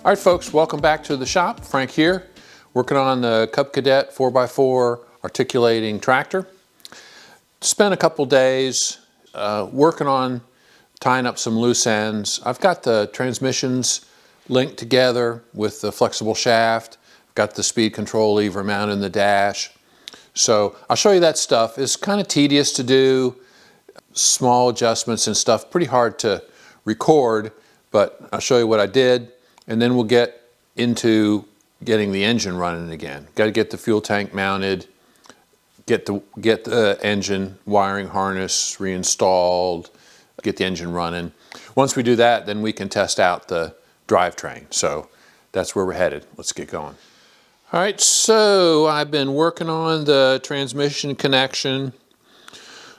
All right, folks, welcome back to the shop. Frank here, working on the Cub Cadet 4x4 articulating tractor. Spent a couple days working on tying up some loose ends. I've got the transmissions linked together with the flexible shaft. I've got the speed control lever mounted in the dash. So I'll show you that stuff. It's kind of tedious to do, small adjustments and stuff, pretty hard to record, but I'll show you what I did. And then we'll get into getting the engine running again. Got to get the fuel tank mounted, get the engine wiring harness reinstalled, get the engine running. Once we do that, then we can test out the drivetrain. So that's where we're headed. Let's get going. All right, so I've been working on the transmission connection.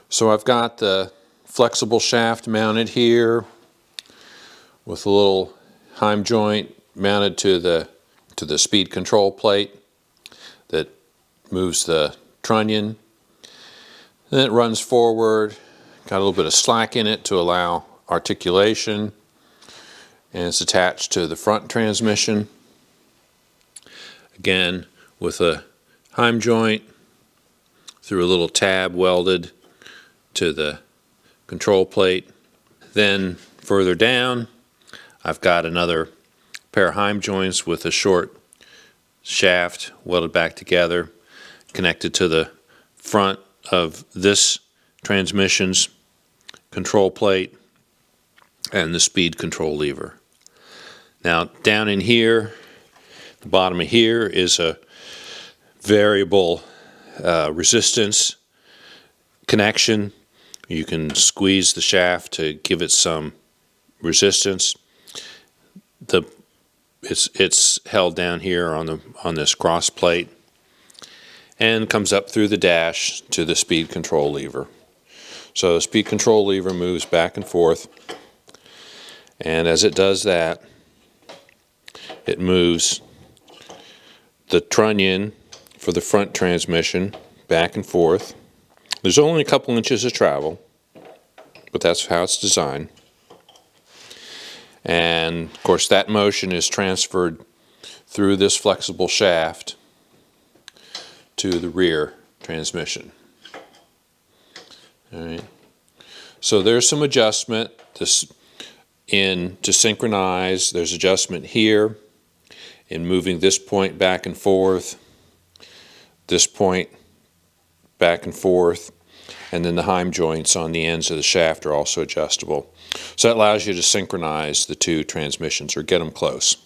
So I've got the flexible shaft mounted here with a little heim joint mounted to the speed control plate that moves the trunnion. Then it runs forward, got a little bit of slack in it to allow articulation, and it's attached to the front transmission. Again, with a heim joint through a little tab welded to the control plate. Then further down, I've got another pair of heim joints with a short shaft welded back together, connected to the front of this transmission's control plate and the speed control lever. Now down in here, the bottom of here is a variable resistance connection. You can squeeze the shaft to give it some resistance. It's held down here on this cross plate and comes up through the dash to the speed control lever. So the speed control lever moves back and forth, and as it does that, it moves the trunnion for the front transmission back and forth. There's only a couple inches of travel, but that's how it's designed. And of course that motion is transferred through this flexible shaft to the rear transmission. All right. So there's some adjustment to synchronize. There's adjustment here in moving this point back and forth, this point back and forth, and then the heim joints on the ends of the shaft are also adjustable. So that allows you to synchronize the two transmissions or get them close.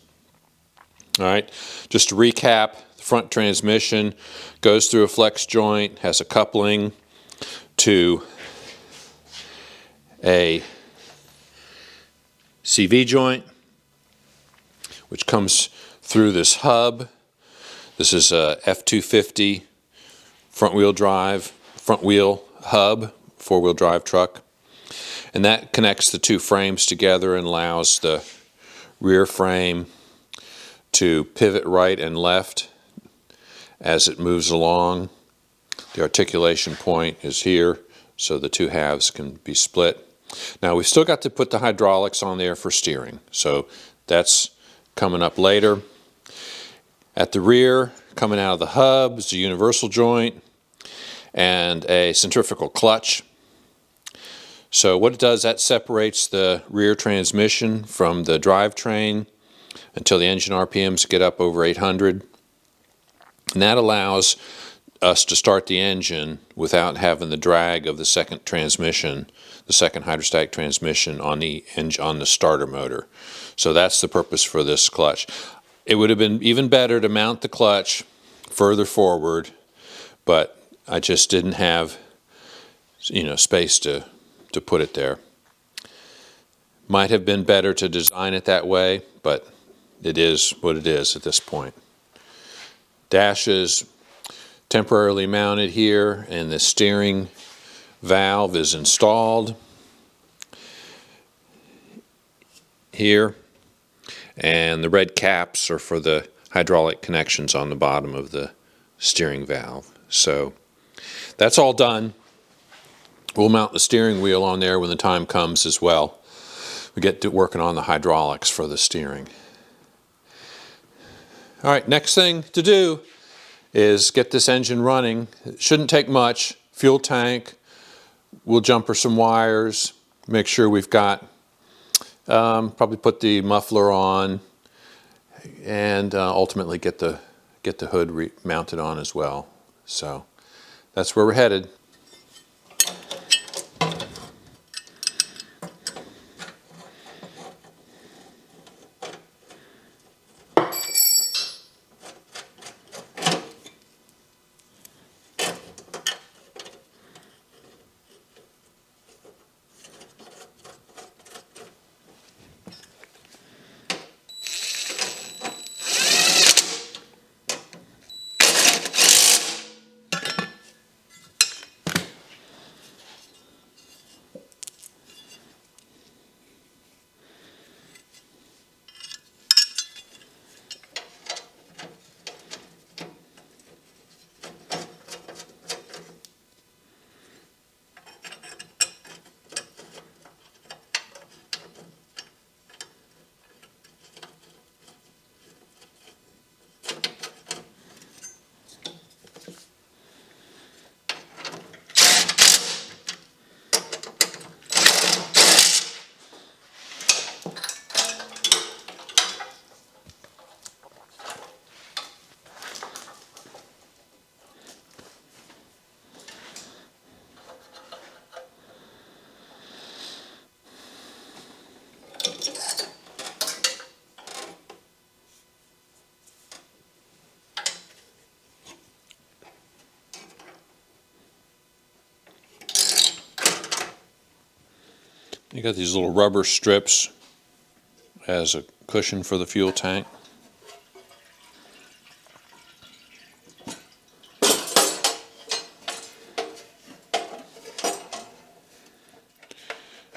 All right, just to recap, the front transmission goes through a flex joint, has a coupling to a CV joint, which comes through this hub. This is a F250 front wheel hub, four-wheel drive truck. And that connects the two frames together and allows the rear frame to pivot right and left as it moves along. The articulation point is here, so the two halves can be split. Now we've still got to put the hydraulics on there for steering, so that's coming up later. At the rear, coming out of the hub, is a universal joint and a centrifugal clutch. So what it does, that separates the rear transmission from the drivetrain until the engine RPMs get up over 800. And that allows us to start the engine without having the drag of the second transmission, the second hydrostatic transmission on the starter motor. So that's the purpose for this clutch. It would have been even better to mount the clutch further forward, but I just didn't have, space to put it there. Might have been better to design it that way, but it is what it is at this point. Dash is temporarily mounted here, and the steering valve is installed here, and the red caps are for the hydraulic connections on the bottom of the steering valve. So that's all done. We'll mount the steering wheel on there when the time comes as well. We get to working on the hydraulics for the steering. All right, next thing to do is get this engine running. It shouldn't take much. Fuel tank, we'll jumper some wires, make sure we've got, probably put the muffler on, and ultimately get the hood mounted on as well. So that's where we're headed. You got these little rubber strips as a cushion for the fuel tank.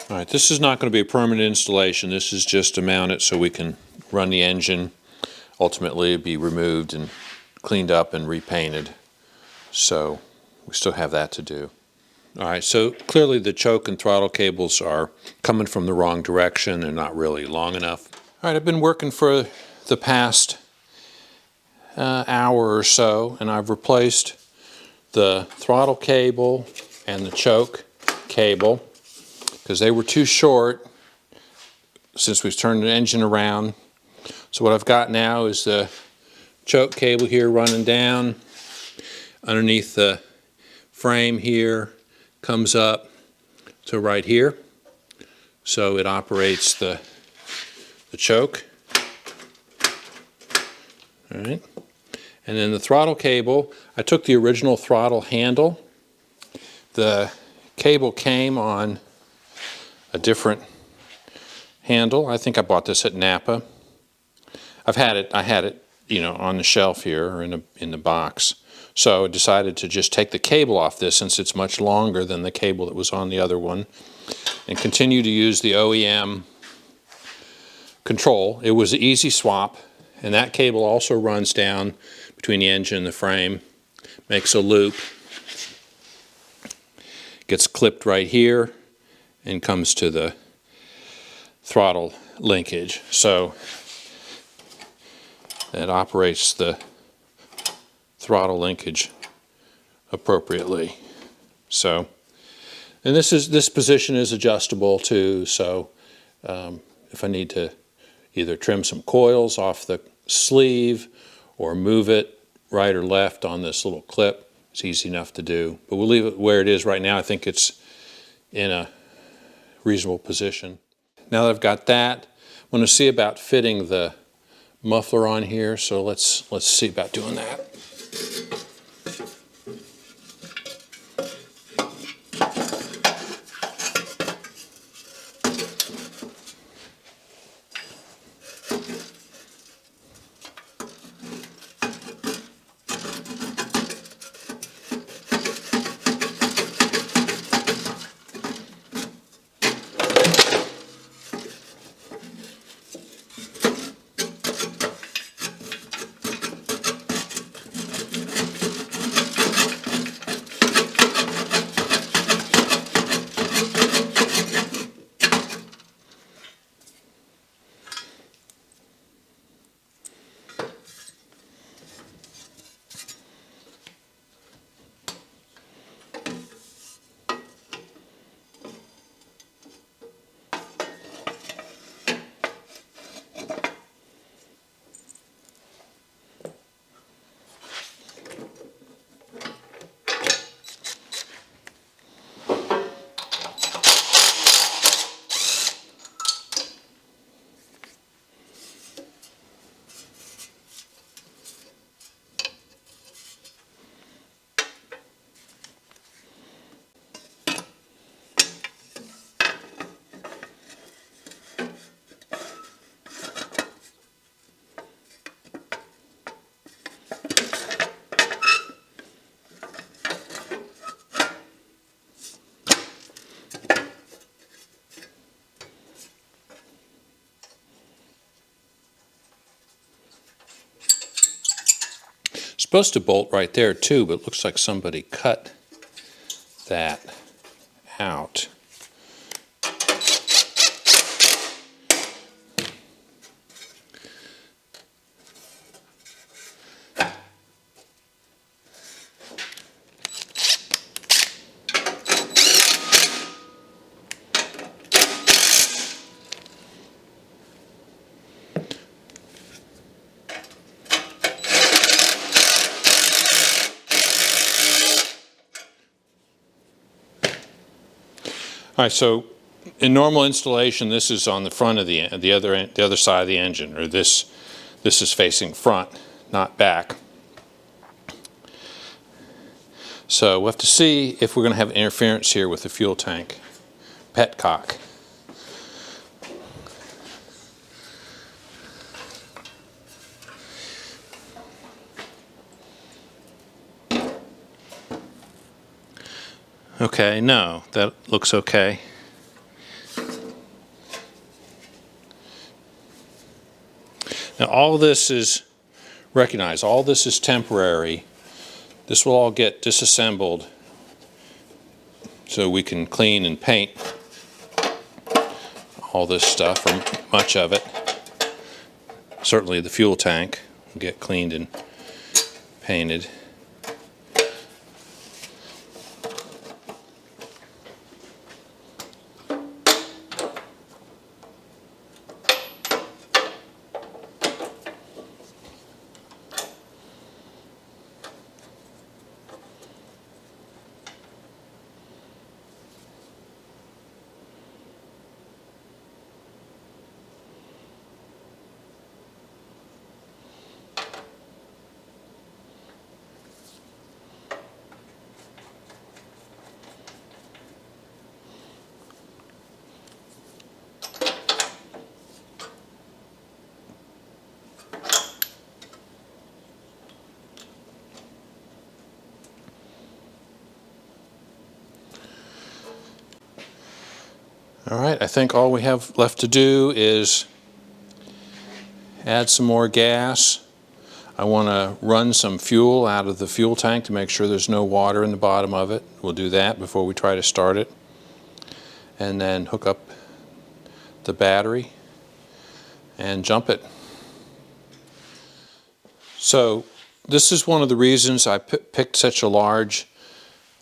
All right, this is not going to be a permanent installation. This is just to mount it so we can run the engine, ultimately be removed and cleaned up and repainted. So we still have that to do. All right, so clearly the choke and throttle cables are coming from the wrong direction. They're not really long enough. All right, I've been working for the past hour or so, and I've replaced the throttle cable and the choke cable because they were too short since we've turned the engine around. So what I've got now is the choke cable here running down underneath the frame here, comes up to right here, so it operates the choke. All right, and then the throttle cable, I took the original throttle handle. The cable came on a different handle. I think I bought this at Napa. I had it, you know, on the shelf here or in the box. So I decided to just take the cable off this since it's much longer than the cable that was on the other one, and continue to use the OEM control. It was an easy swap, and that cable also runs down between the engine and the frame, makes a loop, gets clipped right here, and comes to the throttle linkage. So it operates the throttle linkage appropriately. So, and this position is adjustable too, so if I need to either trim some coils off the sleeve or move it right or left on this little clip, it's easy enough to do. But we'll leave it where it is right now. I think it's in a reasonable position. Now that I've got that, I'm going to see about fitting the muffler on here, so let's see about doing that. supposed to bolt right there too, but it looks like somebody cut that out. All right, so in normal installation, this is on the front of the other side of the engine, or this is facing front, not back. So we'll have to see if we're going to have interference here with the fuel tank petcock. Okay, no, that looks okay. Now all this is, recognize, all this is temporary. This will all get disassembled so we can clean and paint all this stuff, or much of it. Certainly the fuel tank will get cleaned and painted. All right, I think all we have left to do is add some more gas. I want to run some fuel out of the fuel tank to make sure there's no water in the bottom of it. We'll do that before we try to start it. And then hook up the battery and jump it. So this is one of the reasons I picked such a large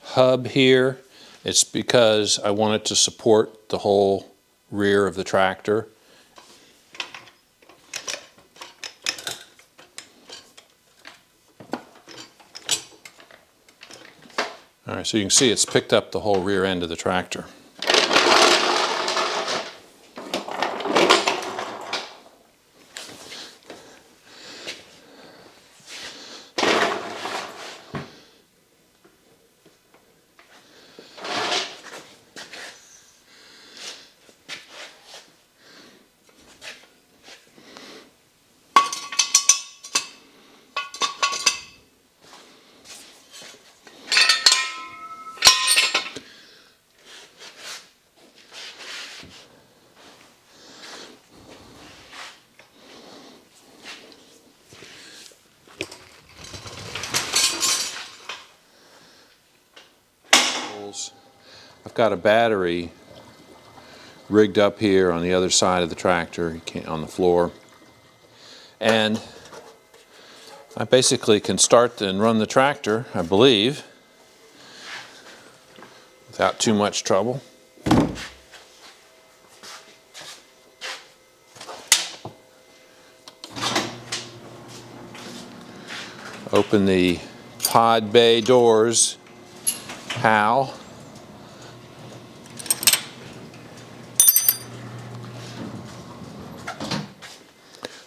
hub here. It's because I wanted to support the whole rear of the tractor. All right, so you can see it's picked up the whole rear end of the tractor. I've got a battery rigged up here on the other side of the tractor, on the floor, and I basically can start and run the tractor, I believe, without too much trouble. Open the pod bay doors, HAL.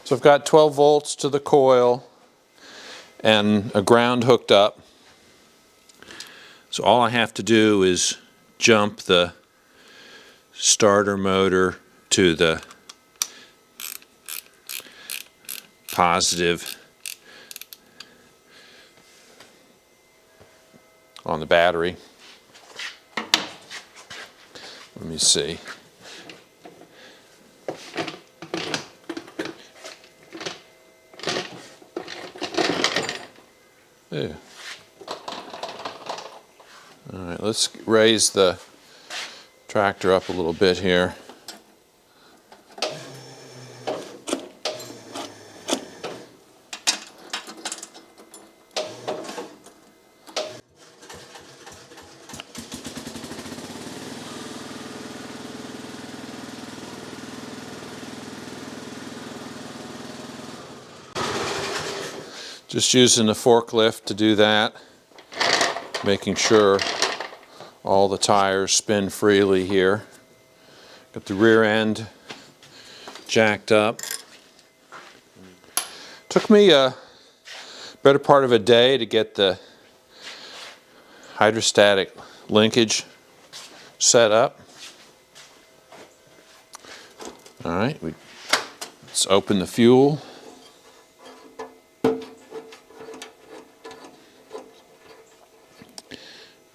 So I've got 12 volts to the coil and a ground hooked up. So all I have to do is jump the starter motor to the positive on the battery. Let me see. Ew. All right, let's raise the tractor up a little bit here. Just using the forklift to do that, making sure all the tires spin freely here. Got the rear end jacked up. Took me a better part of a day to get the hydrostatic linkage set up. All right, let's open the fuel.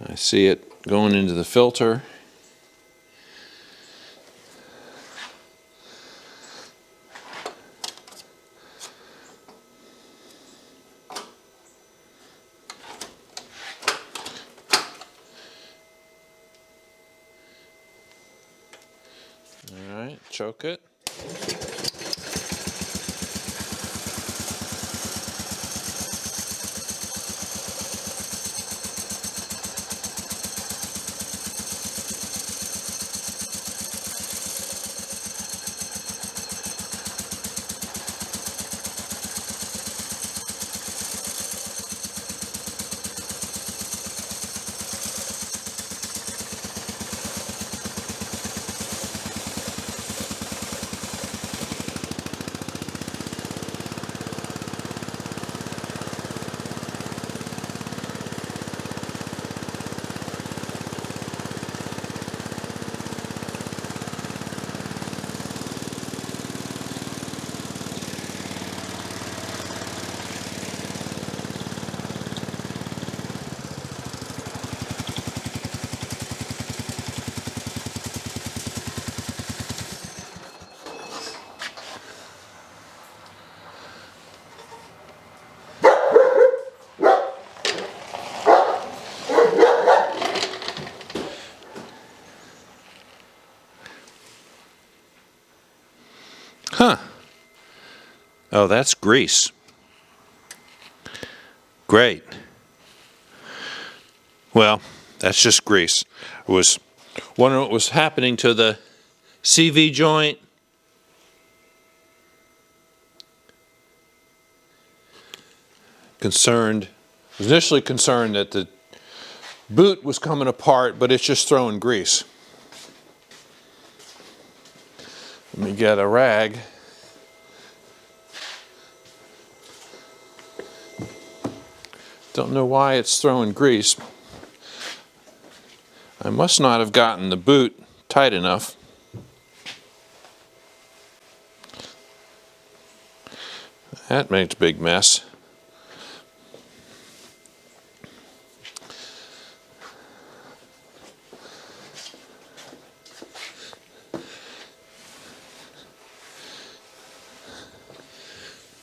I see it going into the filter. All right, choke it. Huh. Oh, that's grease. Great. Well, that's just grease. I was wondering what was happening to the CV joint. Concerned. I was initially concerned that the boot was coming apart, but it's just throwing grease. Let me get a rag. Don't know why it's throwing grease. I must not have gotten the boot tight enough. That makes a big mess.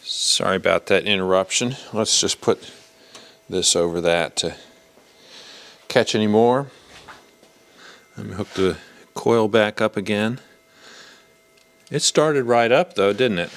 Sorry about that interruption. Let's just put this over that to catch any more. Let me hook the coil back up again. It started right up though, didn't it?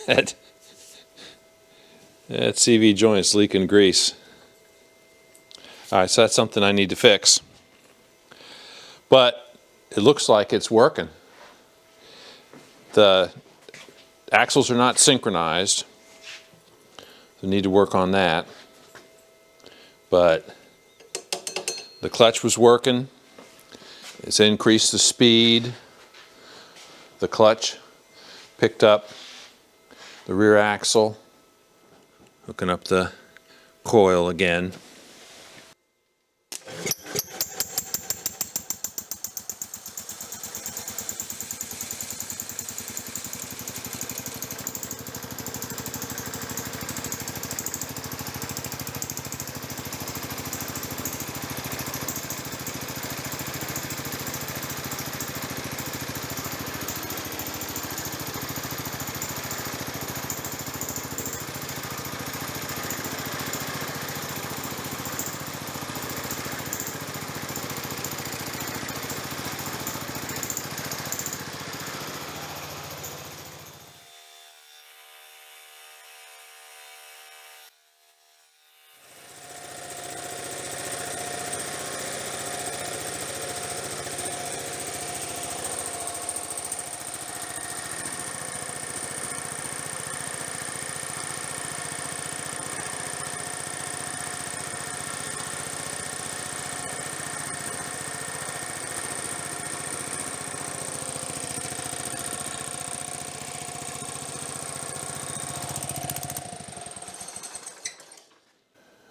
that CV joint's leaking grease. All right, so that's something I need to fix. But it looks like it's working. The axles are not synchronized. We need to work on that. But the clutch was working. It's increased the speed. The clutch picked up the rear axle, hooking up the coil again.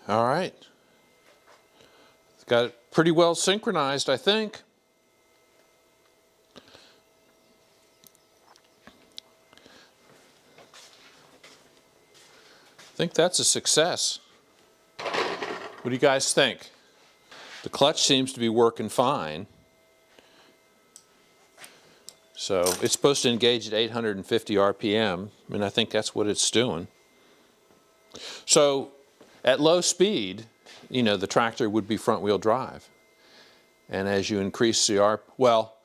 All right. It's got it pretty well synchronized, I think. I think that's a success. What do you guys think? The clutch seems to be working fine. So it's supposed to engage at 850 RPM, and I think that's what it's doing. So at low speed, you know, the tractor would be front wheel drive. And as you increase the well,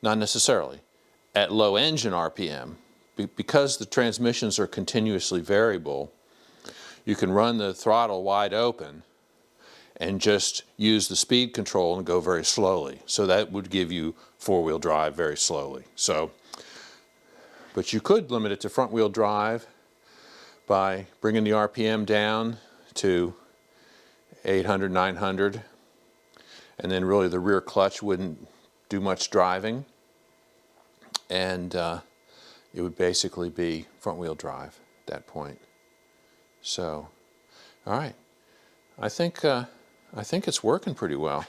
not necessarily. At low engine RPM, because the transmissions are continuously variable, you can run the throttle wide open and just use the speed control and go very slowly. So that would give you four-wheel drive very slowly. So, but you could limit it to front-wheel drive by bringing the RPM down to 800, 900, and then really the rear clutch wouldn't do much driving, and it would basically be front-wheel drive at that point. So, all right, I think it's working pretty well.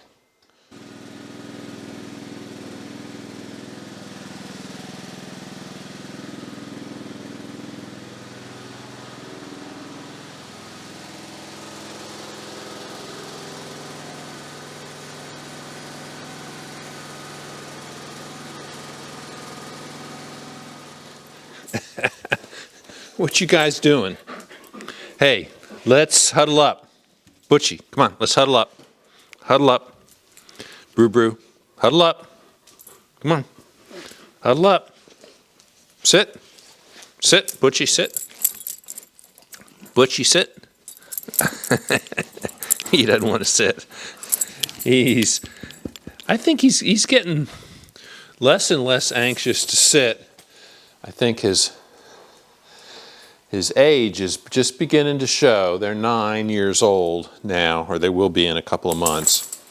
What you guys doing? Hey, let's huddle up. Butchie, come on, let's huddle up. Huddle up. Brew brew, huddle up. Come on, huddle up. Sit. Sit, Butchie, sit. Butchie, sit. He doesn't want to sit. I think he's getting less and less anxious to sit. I think his age is just beginning to show. They're 9 years old now, or they will be in a couple of months.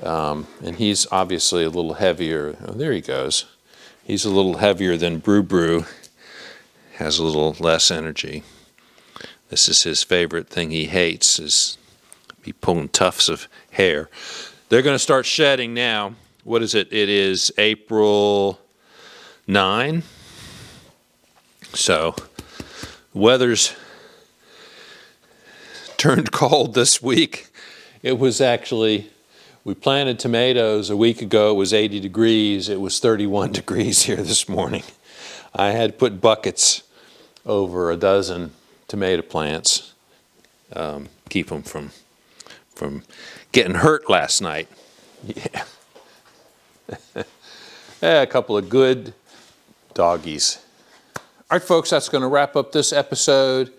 And he's obviously a little heavier. Oh, there he goes. He's a little heavier than Brew Brew. Has a little less energy. This is his favorite thing he hates, is be pulling tufts of hair. They're going to start shedding now. What is it? It is April 9. So weather's turned cold this week. It was actually, we planted tomatoes a week ago. It was 80 degrees. It was 31 degrees here this morning. I had to put buckets over a dozen tomato plants, keep them from getting hurt last night. Yeah. Yeah, a couple of good doggies. All right, folks, that's going to wrap up this episode.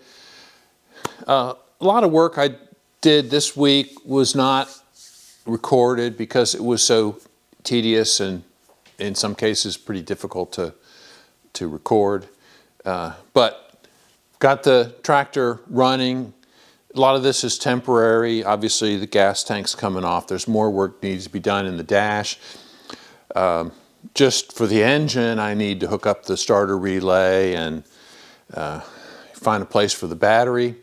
A lot of work I did this week was not recorded because it was so tedious and in some cases pretty difficult to record. But got the tractor running. A lot of this is temporary. Obviously, the gas tank's coming off. There's more work needs to be done in the dash. Just for the engine, I need to hook up the starter relay and find a place for the battery,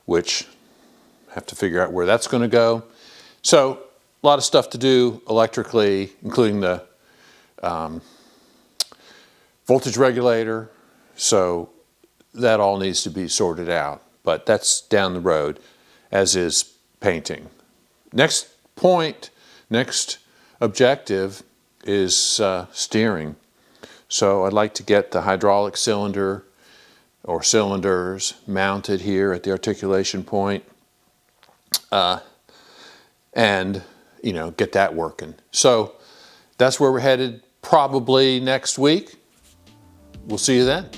which I have to figure out where that's going to go. So a lot of stuff to do electrically, including the voltage regulator. So that all needs to be sorted out. But that's down the road, as is painting. Next point, next objective is steering. So I'd like to get the hydraulic cylinder or cylinders mounted here at the articulation point and get that working. So that's where we're headed probably next week. We'll see you then.